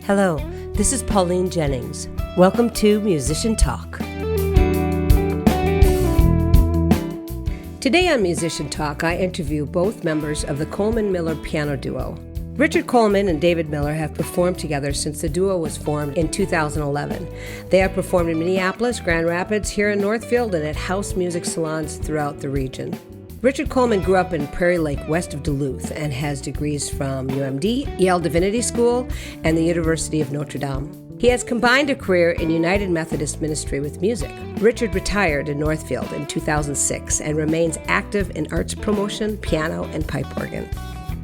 Hello, this is Pauline Jennings. Welcome to Musician Talk. Today on Musician Talk, I interview both members of the Collman-Miller Piano Duo. Richard Collman and David Miller have performed together since the duo was formed in 2011. They have performed in Minneapolis, Grand Rapids, here in Northfield, and at house music salons throughout the region. Richard Collman grew up in Prairie Lake, west of Duluth, and has degrees from UMD, Yale Divinity School, and the University of Notre Dame. He has combined a career in United Methodist ministry with music. Richard retired in Northfield in 2006 and remains active in arts promotion, piano, and pipe organ.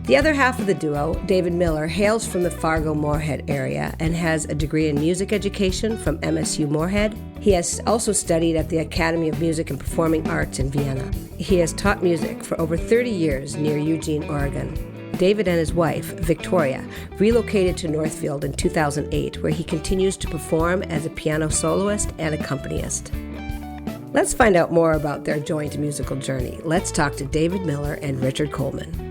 The other half of the duo, David Miller, hails from the Fargo-Moorhead area and has a degree in music education from MSU-Moorhead. He has also studied at the Academy of Music and Performing Arts in Vienna. He has taught music for over 30 years near Eugene, Oregon. David and his wife, Victoria, relocated to Northfield in 2008, where he continues to perform as a piano soloist and accompanist. Let's find out more about their joint musical journey. Let's talk to David Miller and Richard Collman.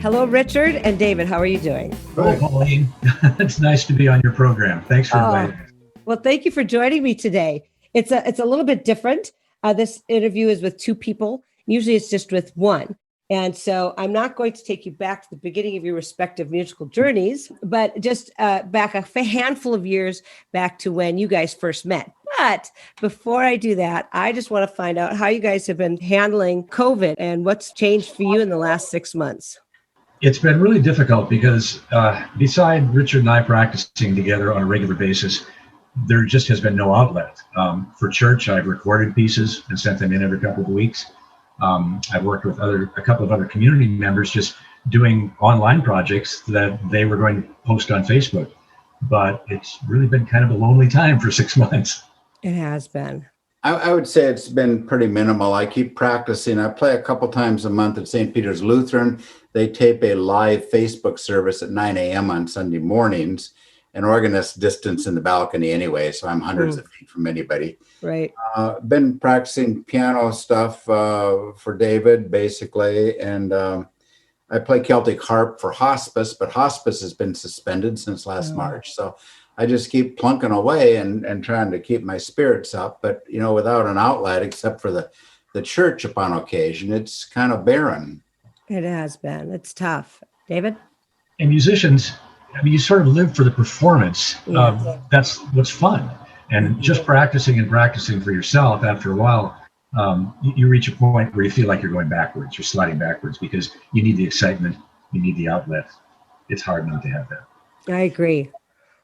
Hello, Richard and David. How are you doing? Hello, Pauline. It's nice to be on your program. Thanks for inviting me. Well, thank you for joining me today. It's a little bit different. This interview is with two people. Usually it's just with one. And so I'm not going to take you back to the beginning of your respective musical journeys, but just back a handful of years back to when you guys first met. But before I do that, I just want to find out how you guys have been handling COVID and what's changed for you in the last 6 months. It's been really difficult because beside Richard and I practicing together on a regular basis, there just has been no outlet. For church, I've recorded pieces and sent them in every couple of weeks. I've worked with a couple of other community members just doing online projects that they were going to post on Facebook. But it's really been kind of a lonely time for 6 months. It has been. I would say it's been pretty minimal. I keep practicing. I play a couple times a month at St. Peter's Lutheran. They tape a live Facebook service at 9 a.m. on Sunday mornings. An organist distance in the balcony anyway, so I'm hundreds of feet from anybody. Right. Been practicing piano stuff for David, basically, and I play Celtic harp for hospice, but hospice has been suspended since last March. So I just keep plunking away and trying to keep my spirits up. But, you know, without an outlet, except for the church upon occasion, it's kind of barren. It has been. It's tough. David? And musicians, I mean, you sort of live for the performance. That's what's fun. And just practicing for yourself, after a while, you reach a point where you feel like you're going backwards, you're sliding backwards because you need the excitement, you need the outlet. It's hard not to have that. I agree.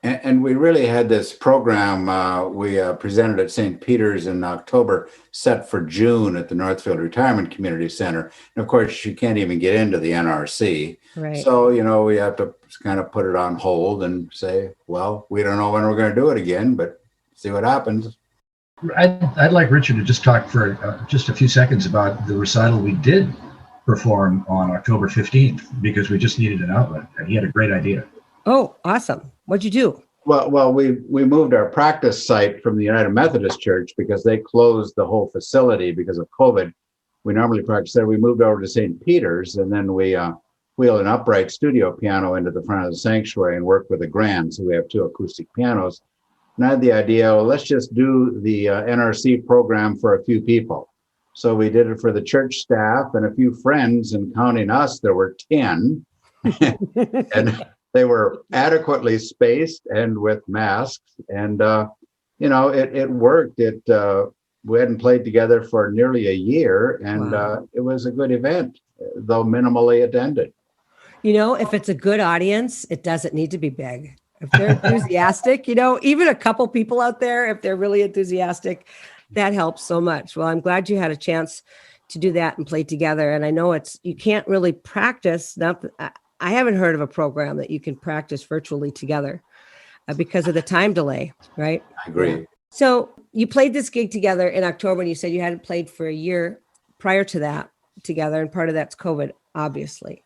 And we really had this program we presented at St. Peter's in October, set for June at the Northfield Retirement Community Center. And of course, you can't even get into the NRC. Right. So, you know, we have to kind of put it on hold and say, well, we don't know when we're going to do it again, but see what happens. I'd like Richard to just talk for just a few seconds about the recital we did perform on October 15th, because we just needed an outlet, and he had a great idea. Oh, awesome. What'd you do? Well, we moved our practice site from the United Methodist Church because they closed the whole facility because of COVID. We normally practice there. We moved over to St. Peter's, and then we wheeled an upright studio piano into the front of the sanctuary and worked with a grand. So we have two acoustic pianos. And I had the idea, well, let's just do the NRC program for a few people. So we did it for the church staff and a few friends, and counting us, there were 10. And they were adequately spaced and with masks. And, you know, it worked. We hadn't played together for nearly a year, and it was a good event, though minimally attended. You know, if it's a good audience, it doesn't need to be big. If they're enthusiastic, you know, even a couple people out there, if they're really enthusiastic, that helps so much. Well, I'm glad you had a chance to do that and play together. And I know you can't really practice. I haven't heard of a program that you can practice virtually together because of the time delay, right? I agree. So you played this gig together in October, and you said you hadn't played for a year prior to that together, and part of that's COVID, obviously.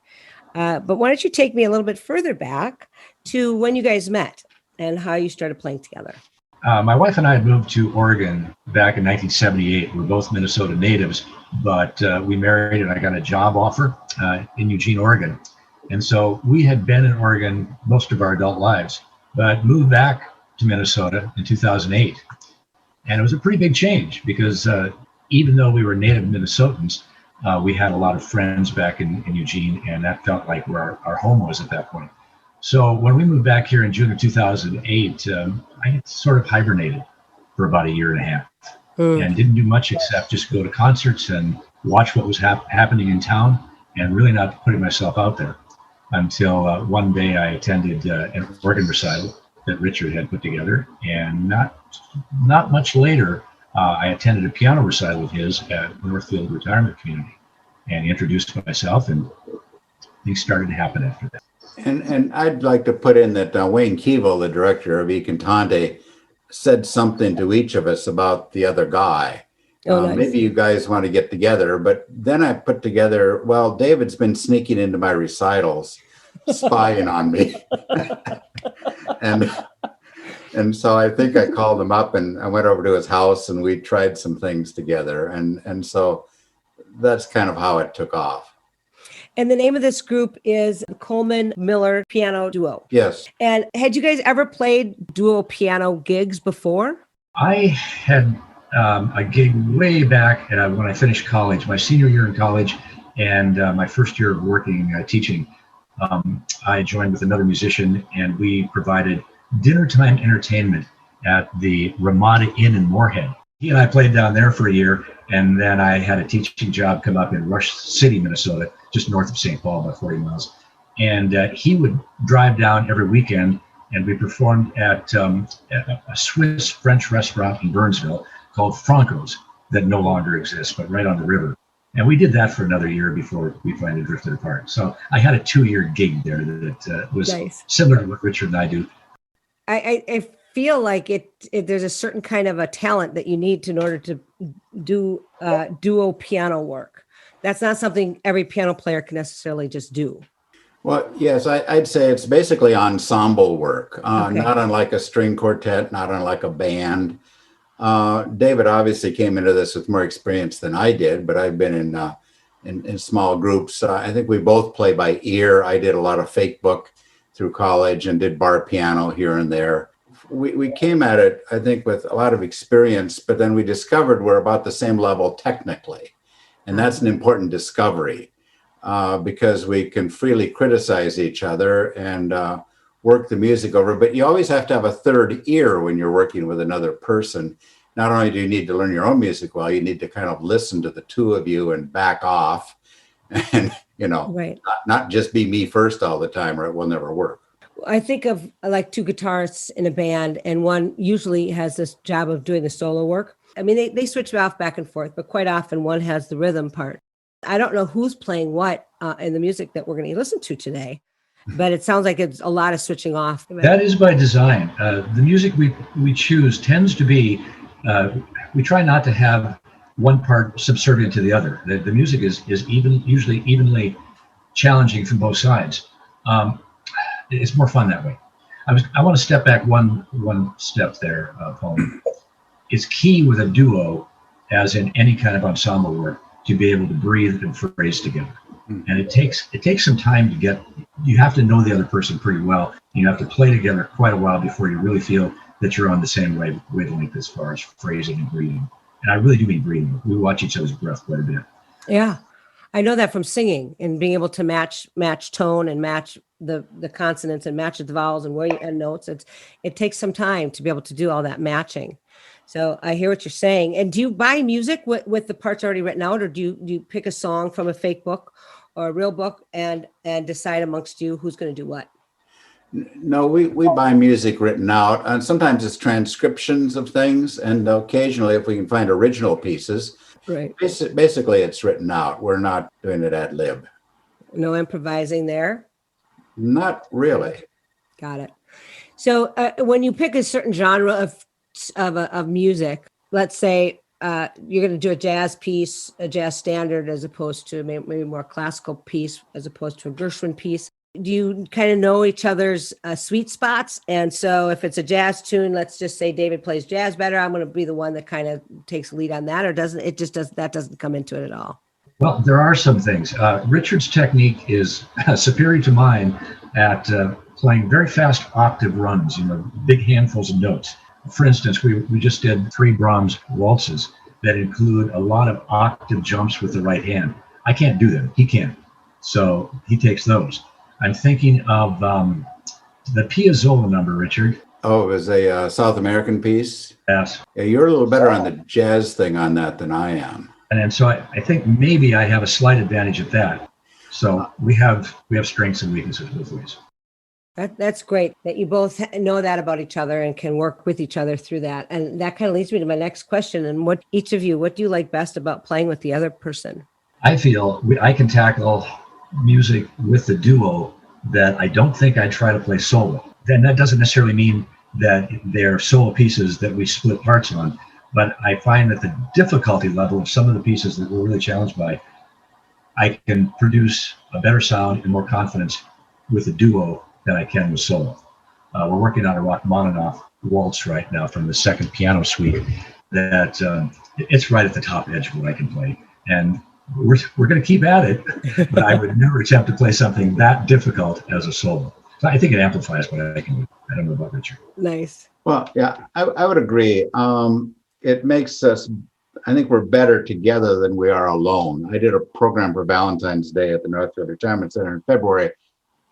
But why don't you take me a little bit further back to when you guys met and how you started playing together? My wife and I had moved to Oregon back in 1978. We're both Minnesota natives, but we married and I got a job offer in Eugene, Oregon. And so we had been in Oregon most of our adult lives, but moved back to Minnesota in 2008. And it was a pretty big change because even though we were native Minnesotans, we had a lot of friends back in Eugene, and that felt like where our home was at that point. So when we moved back here in June of 2008, I had sort of hibernated for about a year and a half and didn't do much except just go to concerts and watch what was happening in town and really not putting myself out there until one day I attended an organ recital that Richard had put together. And not much later, I attended a piano recital of his at Northfield Retirement Community and introduced myself, and things started to happen after that. And I'd like to put in that Wayne Keevil, the director of E Cantante, said something to each of us about the other guy. Nice. Maybe you guys want to get together, but then I put together, well, David's been sneaking into my recitals, spying on me. And so I think I called him up and I went over to his house and we tried some things together. And so that's kind of how it took off. And the name of this group is Collman-Miller Piano Duo. Yes. And had you guys ever played duo piano gigs before? I had a gig way back when I finished college, my senior year in college, and my first year of working teaching. I joined with another musician, and we provided dinner time entertainment at the Ramada Inn in Moorhead. He and I played down there for a year, and then I had a teaching job come up in Rush City, Minnesota, just north of St. Paul, about 40 miles. And he would drive down every weekend, and we performed at a Swiss-French restaurant in Burnsville called Franco's that no longer exists, but right on the river. And we did that for another year before we finally drifted apart. So I had a 2-year gig there that was nice, similar to what Richard and I do. I feel like there's a certain kind of a talent that you need in order to do duo piano work. That's not something every piano player can necessarily just do. Well, yes, I'd say it's basically ensemble work, not unlike a string quartet, not unlike a band. David obviously came into this with more experience than I did, but I've been in small groups. I think we both play by ear. I did a lot of fake book through college and did bar piano here and there. We came at it, I think, with a lot of experience, but then we discovered we're about the same level technically. And that's an important discovery because we can freely criticize each other and work the music over. But you always have to have a third ear when you're working with another person. Not only do you need to learn your own music well, you need to kind of listen to the two of you and back off and, right. not just be me first all the time or it will never work. I think of like two guitarists in a band, and one usually has this job of doing the solo work. I mean, they switch off back and forth, but quite often one has the rhythm part. I don't know who's playing what in the music that we're going to listen to today, but it sounds like it's a lot of switching off. That is by design. The music we choose tends to be, we try not to have one part subservient to the other. The music is usually evenly challenging from both sides. It's more fun that way. I want to step back one step there, Paul. It's key with a duo, as in any kind of ensemble work, to be able to breathe and phrase together. And it takes some time to get. You have to know the other person pretty well. You have to play together quite a while before you really feel that you're on the same wavelength as far as phrasing and breathing. And I really do mean breathing. We watch each other's breath quite a bit. Yeah. I know that from singing and being able to match tone and match the consonants and match the vowels and where you end notes. It takes some time to be able to do all that matching. So I hear what you're saying. And do you buy music with the parts already written out, or do you pick a song from a fake book or a real book and decide amongst you who's going to do what? No, we buy music written out, and sometimes it's transcriptions of things, and occasionally if we can find original pieces. Right. Basically, it's written out. We're not doing it ad lib. No improvising there? Not really. Got it. So when you pick a certain genre of music, let's say you're going to do a jazz piece, a jazz standard, as opposed to maybe more classical piece, as opposed to a Gershwin piece. Do you kind of know each other's sweet spots? And so if it's a jazz tune, let's just say David plays jazz better, I'm going to be the one that kind of takes lead on that, or that doesn't come into it at all? Well, there are some things. Richard's technique is superior to mine at playing very fast octave runs, big handfuls of notes. For instance, we just did 3 Brahms waltzes that include a lot of octave jumps with the right hand. I can't do them. He can. So he takes those. I'm thinking of the Piazzolla number, Richard. Oh, it was a South American piece? Yes. Yeah, you're a little better on the jazz thing on that than I am. And so I think maybe I have a slight advantage at that. So we have strengths and weaknesses both ways. That's great that you both know that about each other and can work with each other through that. And that kind of leads me to my next question. And what do you like best about playing with the other person? I feel I can tackle music with the duo that I don't think I'd try to play solo. Then that doesn't necessarily mean that they're solo pieces that we split parts on, but I find that the difficulty level of some of the pieces that we're really challenged by, I can produce a better sound and more confidence with a duo than I can with solo. We're working on a Rachmaninoff waltz right now from the second piano suite that it's right at the top edge of what I can play. And we're going to keep at it, but I would never attempt to play something that difficult as a solo. So I think it amplifies what I can do. I don't know about Richard. Nice. Well, yeah, I would agree. It makes us, I think we're better together than we are alone. I did a program for Valentine's Day at the Northfield Retirement Center in February,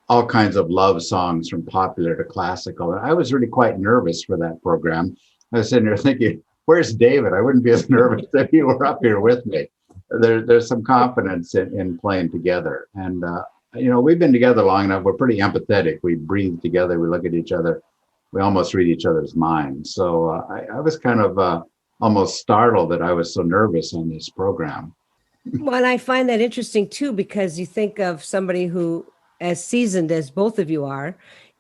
all kinds of love songs from popular to classical. And I was really quite nervous for that program. I was sitting there thinking, where's David? I wouldn't be as nervous if he were up here with me. There's some confidence in playing together. And, we've been together long enough. We're pretty empathetic. We breathe together. We look at each other. We almost read each other's minds. So I was kind of almost startled that I was so nervous on this program. Well, and I find that interesting too, because you think of somebody who, as seasoned as both of you are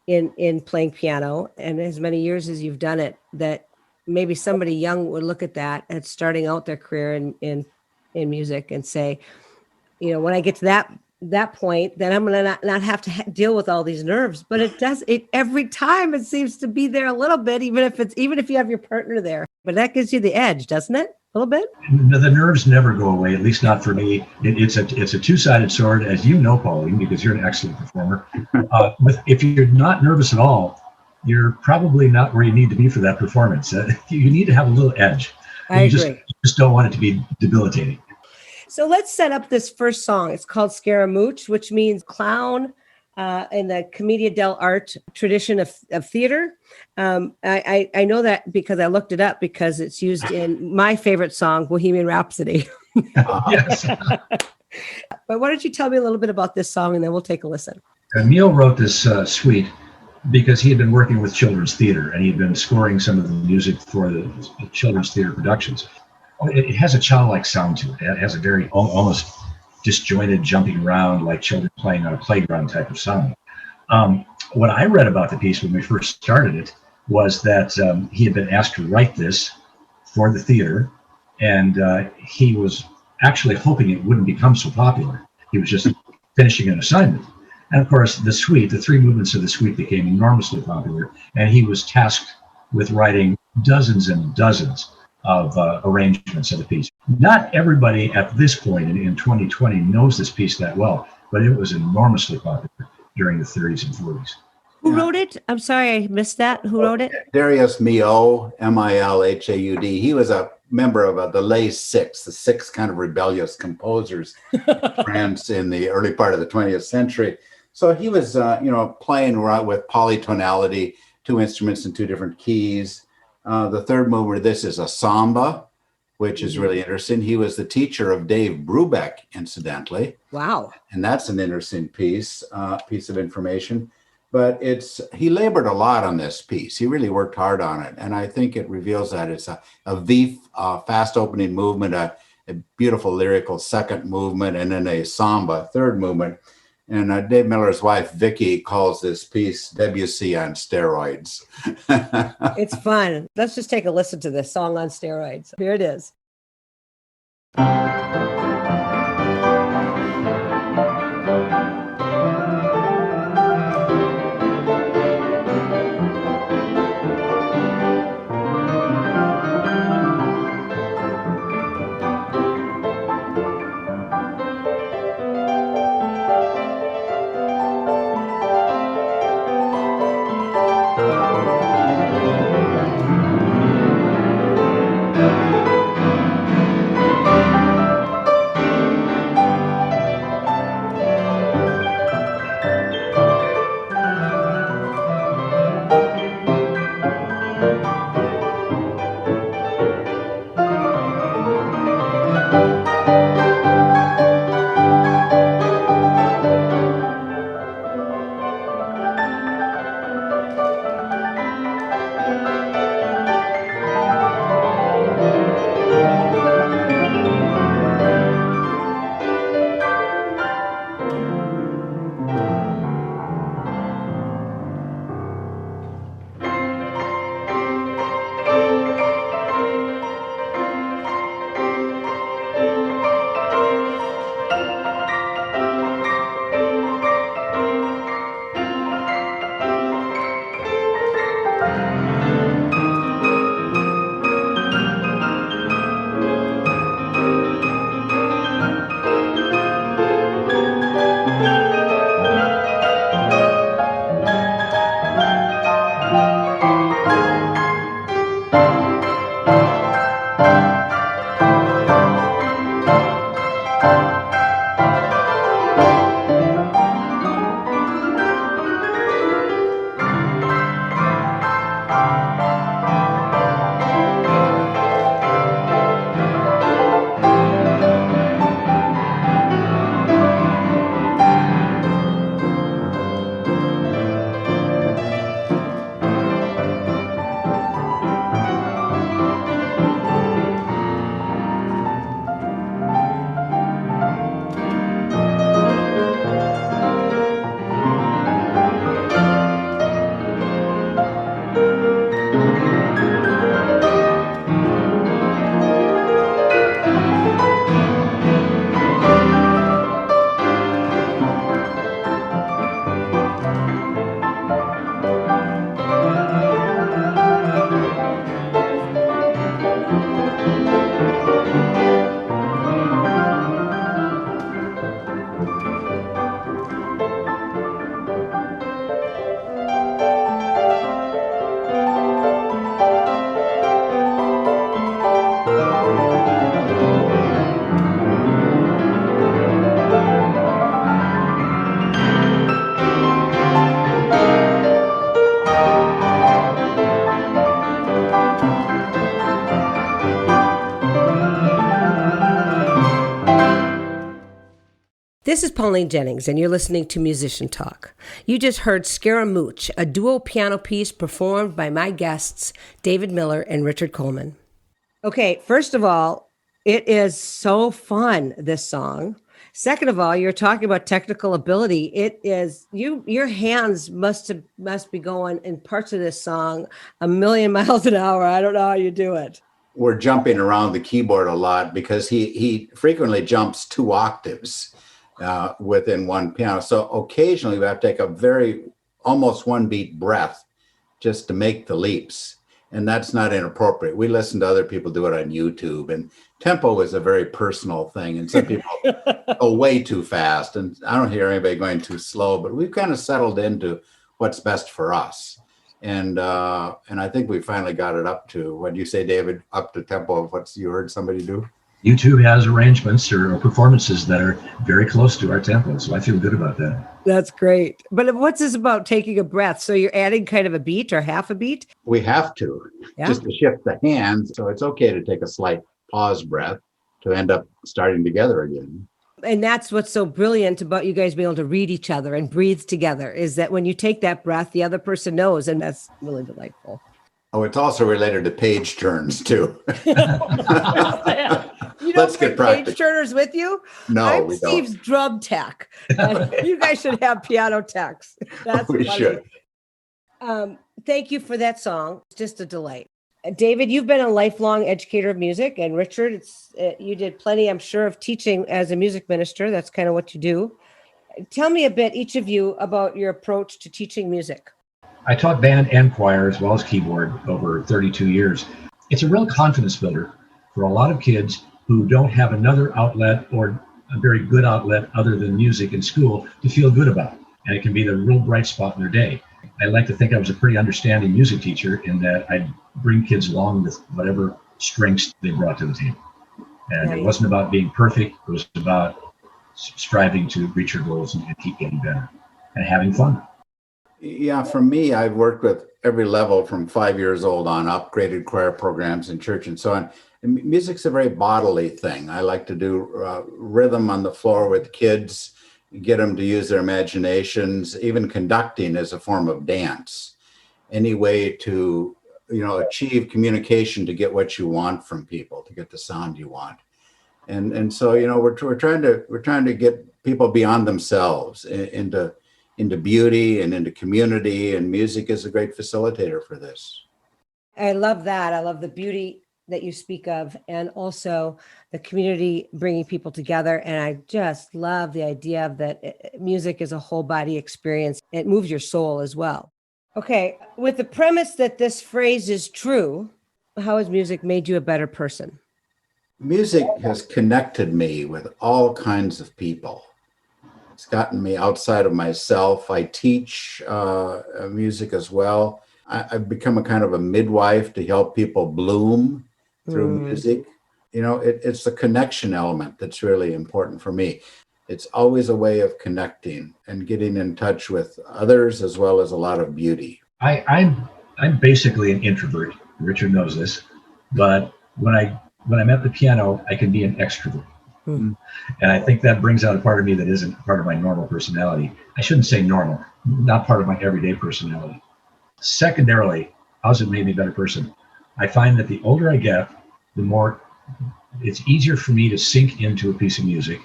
in playing piano and as many years as you've done it, that maybe somebody young would look at that and starting out their career in music and say, when I get to that point, then I'm going to not have to deal with all these nerves. But it every time it seems to be there a little bit, even if you have your partner there. But that gives you the edge, doesn't it? A little bit? The nerves never go away, at least not for me. It's a two-sided sword, as you know, Pauline, because you're an excellent performer. If you're not nervous at all, you're probably not where you need to be for that performance. You need to have a little edge. I agree. You just don't want it to be debilitating. So let's set up this first song. It's called Scaramouche, which means clown in the commedia dell'arte tradition of theater. I know that because I looked it up because it's used in my favorite song, Bohemian Rhapsody. Yes. But why don't you tell me a little bit about this song and then we'll take a listen. Neil wrote this suite because he had been working with children's theater and he had been scoring some of the music for the children's theater productions. It has a childlike sound to it. It has a very almost disjointed, jumping around like children playing on a playground type of sound. What I read about the piece when we first started it was that he had been asked to write this for the theater, and he was actually hoping it wouldn't become so popular. He was just finishing an assignment. And of course, the 3 movements of the suite became enormously popular, and he was tasked with writing dozens and dozens of arrangements of the piece. Not everybody at this point in 2020 knows this piece that well, but it was enormously popular during the 30s and 40s. Who wrote it? I'm sorry, I missed that. Who wrote it? Darius Milhaud, Milhaud. He was a member of the Les Six, the 6 kind of rebellious composers in France in the early part of the 20th century. So he was, playing around with polytonality, 2 instruments in 2 different keys. The 3rd movement of this is a samba, which is really interesting. He was the teacher of Dave Brubeck, incidentally. Wow. And that's an interesting piece of information. But he labored a lot on this piece. He really worked hard on it. And I think it reveals that it's a vif, fast opening movement, a beautiful lyrical 2nd movement, and then a samba 3rd movement. And Dave Miller's wife, Vicky, calls this piece Debussy on steroids. It's fun. Let's just take a listen to this song on steroids. Here it is. This is Pauline Jennings, and you're listening to Musician Talk. You just heard Scaramouche, a duo piano piece performed by my guests, David Miller and Richard Collman. Okay, first of all, it is so fun, this song. Second of all, you're talking about technical ability. It is your hands must be going in parts of this song a million miles an hour. I don't know how you do it. We're jumping around the keyboard a lot because he frequently jumps 2 octaves within one piano. So occasionally we have to take a almost 1 beat breath just to make the leaps. And that's not inappropriate. We listen to other people do it on YouTube, and tempo is a very personal thing. And some people go way too fast, and I don't hear anybody going too slow, but we've kind of settled into what's best for us. And I think we finally got it up to, what do you say, David, up to tempo of what you heard somebody do? YouTube has arrangements or performances that are very close to our tempo, so I feel good about that. That's great. But what's this about taking a breath? So you're adding kind of a beat or half a beat? We have to, just to shift the hands. So it's okay to take a slight pause breath to end up starting together again. And that's what's so brilliant about you guys being able to read each other and breathe together, is that when you take that breath, the other person knows, and that's really delightful. Oh, it's also related to page turns too. You don't Let's get bring practical. page turners with you? No, I'm we Steve's don't. drum tech. You guys should have piano techs. That's We funny. should. Thank you for that song. It's just a delight. David, you've been a lifelong educator of music, and Richard, you did plenty, I'm sure, of teaching as a music minister. That's kind of what you do. Tell me a bit, each of you, about your approach to teaching music. I taught band and choir as well as keyboard over 32 years. It's a real confidence builder for a lot of kids who don't have another outlet or a very good outlet other than music in school to feel good about. And it can be the real bright spot in their day. I like to think I was a pretty understanding music teacher in that I'd bring kids along with whatever strengths they brought to the table. And it wasn't about being perfect. It was about striving to reach your goals and keep getting better and having fun. Yeah, for me, I've worked with every level from 5 years old on, upgraded choir programs in church and so on. And music's a very bodily thing. I like to do rhythm on the floor with kids, get them to use their imaginations. Even conducting is a form of dance. Any way to, achieve communication to get what you want from people, to get the sound you want. And so, we're trying to get people beyond themselves into beauty and into community, and music is a great facilitator for this. I love that. I love the beauty that you speak of, and also the community bringing people together. And I just love the idea of that music is a whole body experience. It moves your soul as well. Okay, with the premise that this phrase is true, how has music made you a better person? Music has connected me with all kinds of people. It's gotten me outside of myself. I teach music as well. I've become a kind of a midwife to help people bloom through music. It's the connection element that's really important for me. It's always a way of connecting and getting in touch with others, as well as a lot of beauty. I'm basically an introvert. Richard knows this, but when I'm at the piano, I can be an extrovert. And I think that brings out a part of me that isn't part of my normal personality. I shouldn't say normal, not part of my everyday personality. Secondarily, how's it made me a better person? I find that the older I get, the more it's easier for me to sink into a piece of music,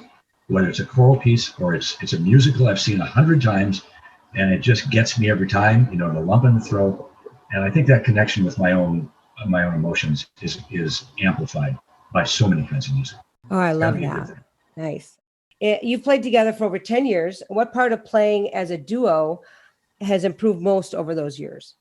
whether it's a choral piece or it's a musical I've seen 100 times, and it just gets me every time, the lump in the throat. And I think that connection with my own emotions is amplified by so many kinds of music. Oh, I love that. Nice. You've played together for over 10 years. What part of playing as a duo has improved most over those years?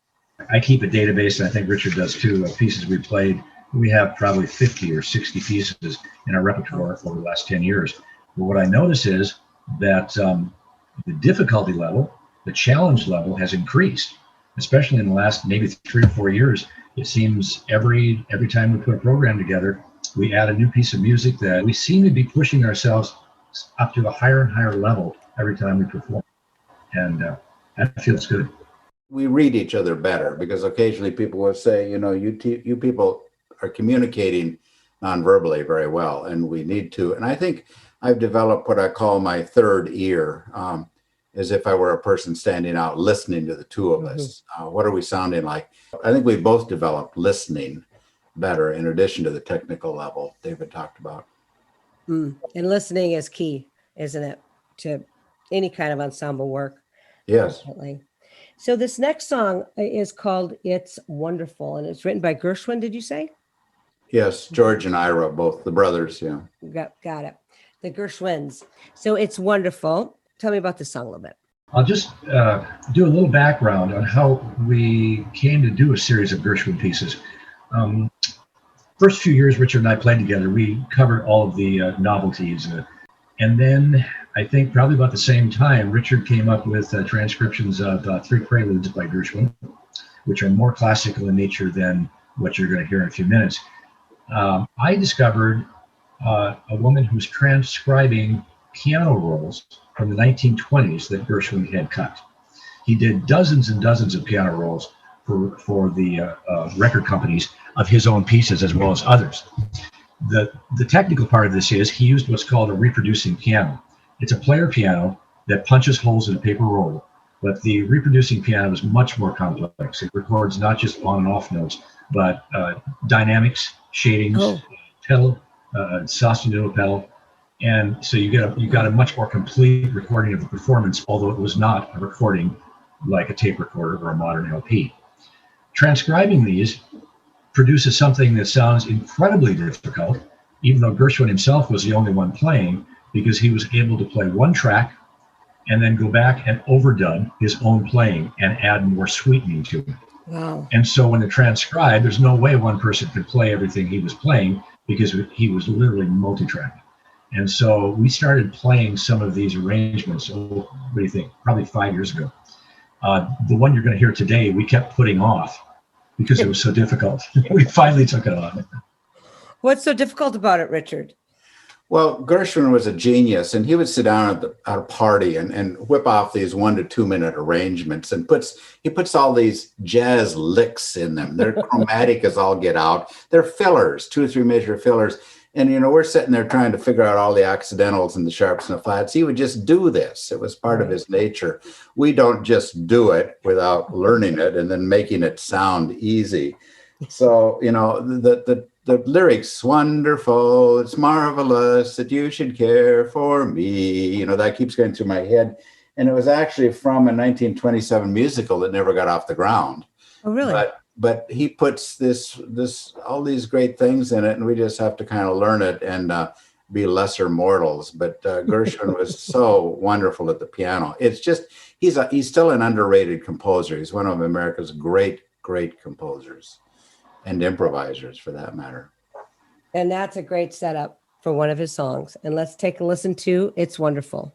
I keep a database, and I think Richard does too, of pieces we played. We have probably 50 or 60 pieces in our repertoire over the last 10 years. But what I notice is that the difficulty level, the challenge level has increased, especially in the last maybe 3 or 4 years. It seems every time we put a program together, we add a new piece of music that we seem to be pushing ourselves up to a higher and higher level every time we perform. And that feels good. We read each other better, because occasionally people will say, you people are communicating non-verbally very well, and we need to. And I think I've developed what I call my third ear, as if I were a person standing out listening to the two of us. What are we sounding like? I think we both developed listening better in addition to the technical level David talked about. And listening is key, isn't it, to any kind of ensemble work? Yes. Definitely. So this next song is called It's Wonderful, and it's written by Gershwin, did you say? Yes, George and Ira, both the brothers, yeah. Got it. The Gershwins. So It's Wonderful. Tell me about this song a little bit. I'll just do a little background on how we came to do a series of Gershwin pieces. First few years Richard and I played together, we covered all of the novelties. And then I think probably about the same time, Richard came up with transcriptions of 3 preludes by Gershwin, which are more classical in nature than what you're going to hear in a few minutes. I discovered a woman who's transcribing piano rolls from the 1920s that Gershwin had cut. He did dozens and dozens of piano rolls for the record companies of his own pieces as well as others. The technical part of this is he used what's called a reproducing piano. It's a player piano that punches holes in a paper roll, but the reproducing piano is much more complex. It records not just on and off notes, but dynamics, shadings, pedal, sostenuto pedal, and so you got a much more complete recording of the performance, although it was not a recording like a tape recorder or a modern LP. Transcribing these produces something that sounds incredibly difficult, even though Gershwin himself was the only one playing, because he was able to play one track and then go back and overdub his own playing and add more sweetening to it. Wow. And so when they're transcribed, there's no way one person could play everything he was playing because he was literally multi-tracked. And so we started playing some of these arrangements, what do you think, probably 5 years ago. The one you're going to hear today, we kept putting off because it was so difficult. We finally took it on. What's so difficult about it, Richard? Well, Gershwin was a genius, and he would sit down at a party and whip off these 1 to 2 minute arrangements, and he puts all these jazz licks in them. They're chromatic as all get out. They're fillers, 2 or 3 measure fillers. And, we're sitting there trying to figure out all the accidentals and the sharps and the flats. He would just do this. It was part of his nature. We don't just do it without learning it and then making it sound easy. So, the lyrics, wonderful, it's marvelous that you should care for me. That keeps going through my head. And it was actually from a 1927 musical that never got off the ground. Oh, really? But he puts all these great things in it, and we just have to kind of learn it and be lesser mortals. But Gershwin was so wonderful at the piano. It's just, he's still an underrated composer. He's one of America's great composers and improvisers, for that matter. And that's a great setup for one of his songs. And let's take a listen to It's Wonderful.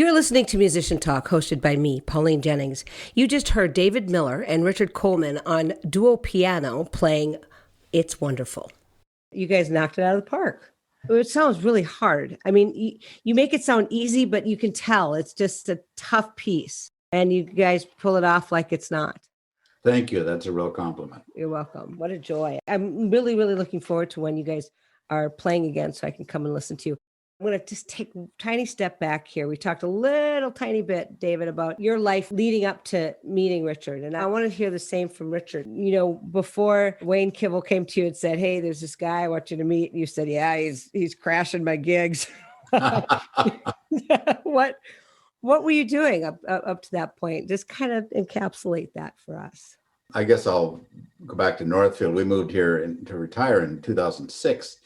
You're listening to Musician Talk, hosted by me, Pauline Jennings. You just heard David Miller and Richard Collman on duo piano playing It's Wonderful. You guys knocked it out of the park. It sounds really hard. I mean, you make it sound easy, but you can tell it's just a tough piece. And you guys pull it off like it's not. Thank you. That's a real compliment. You're welcome. What a joy. I'm really, really looking forward to when you guys are playing again so I can come and listen to you. I'm going to just take a tiny step back here. We talked a little tiny bit, David, about your life leading up to meeting Richard. And I want to hear the same from Richard. You know, before Wayne Kibble came to you and said, hey, there's this guy I want you to meet. And you said, yeah, he's crashing my gigs. What were you doing up to that point? Just kind of encapsulate that for us. I guess I'll go back to Northfield. We moved here to retire in 2006.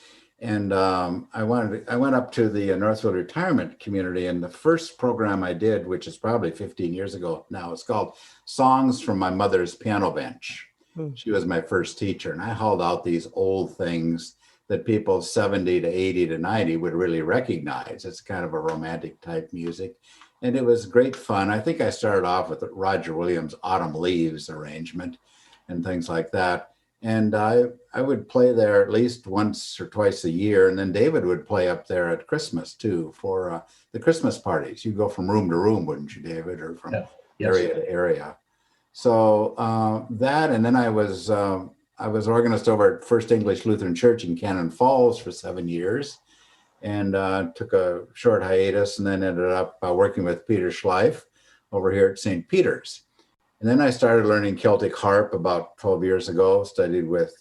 And I went up to the Northfield retirement community, and the first program I did, which is probably 15 years ago now, it's called Songs from My Mother's Piano Bench. She was my first teacher, and I hauled out these old things that people 70 to 80 to 90 would really recognize. It's kind of a romantic type music, and it was great fun. I think I started off with Roger Williams' Autumn Leaves arrangement and things like that. And I would play there at least once or twice a year. And then David would play up there at Christmas too for the Christmas parties. You'd go from room to room, wouldn't you, David, or from area to area. So that, and then I was organist over at First English Lutheran Church in Cannon Falls for 7 years, and took a short hiatus, and then ended up working with Peter Schleif over here at St. Peter's. And then I started learning Celtic harp about 12 years ago, studied with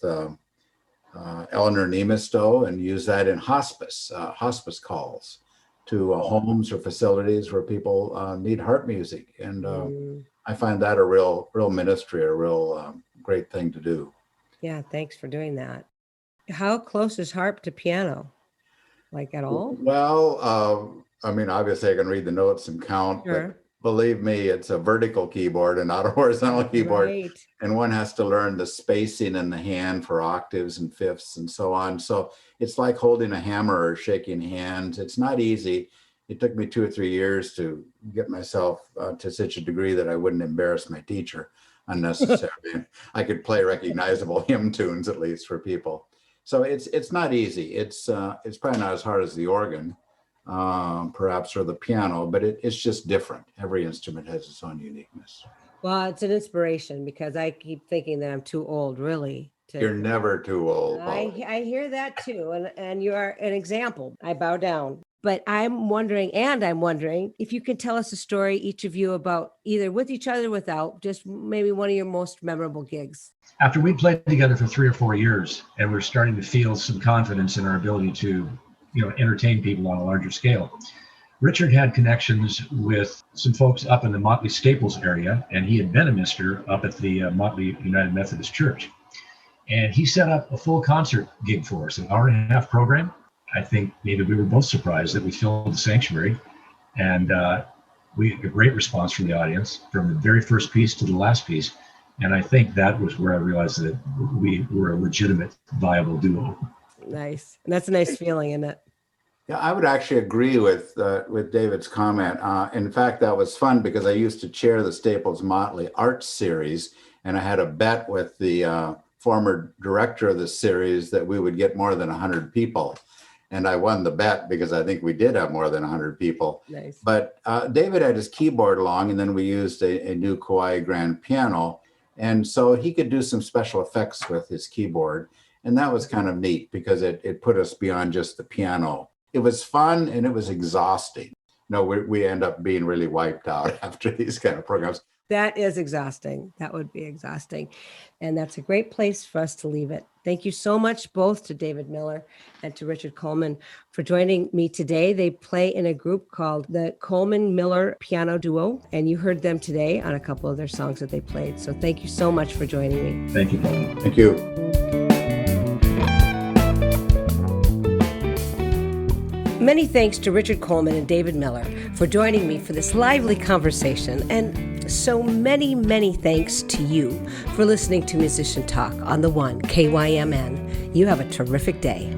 Eleanor Nemistow, and used that in hospice calls to homes or facilities where people need harp music. And I find that a real ministry, a real great thing to do. Yeah, thanks for doing that. How close is harp to piano? Like at all? Well, I mean, obviously I can read the notes and count, Sure. but believe me, it's a vertical keyboard and not a horizontal keyboard. Right. And one has to learn the spacing in the hand for octaves and fifths and so on. So it's like holding a hammer or shaking hands. It's not easy. It took me 2 or 3 years to get myself to such a degree that I wouldn't embarrass my teacher unnecessarily. I could play recognizable hymn tunes, at least, for people. So it's not easy. It's probably not as hard as the organ, perhaps, or the piano, but it's just different. Every instrument has its own uniqueness. Well, it's an inspiration because I keep thinking that I'm too old, really. You're never too old. I hear that too. And you are an example. I bow down. But I'm wondering if you can tell us a story, each of you, about either with each other, without, just maybe one of your most memorable gigs. After we played together for 3 or 4 years, and we're starting to feel some confidence in our ability to, entertain people on a larger scale, Richard had connections with some folks up in the Motley Staples area, and he had been a minister up at the Motley United Methodist Church. And he set up a full concert gig for us, an hour-and-a-half program. I think maybe we were both surprised that we filled the sanctuary, and we had a great response from the audience, from the very first piece to the last piece. And I think that was where I realized that we were a legitimate, viable duo. Nice. And that's a nice feeling, isn't it? Yeah, I would actually agree with David's comment. In fact, that was fun because I used to chair the Staples Motley Arts Series, and I had a bet with the former director of the series that we would get more than 100 people. And I won the bet because I think we did have more than 100 people. Nice. But David had his keyboard along, and then we used a new Kawai grand piano. And so he could do some special effects with his keyboard. And that was kind of neat because it put us beyond just the piano. It was fun and it was exhausting. We end up being really wiped out after these kind of programs. That is exhausting. That would be exhausting. And that's a great place for us to leave it. Thank you so much, both to David Miller and to Richard Collman, for joining me today. They play in a group called the Collman-Miller Piano Duo, and you heard them today on a couple of their songs that they played. So thank you so much for joining me. Thank you. Thank you. Many thanks to Richard Collman and David Miller for joining me for this lively conversation, and so many, many thanks to you for listening to Musician Talk on the One KYMN. You have a terrific day.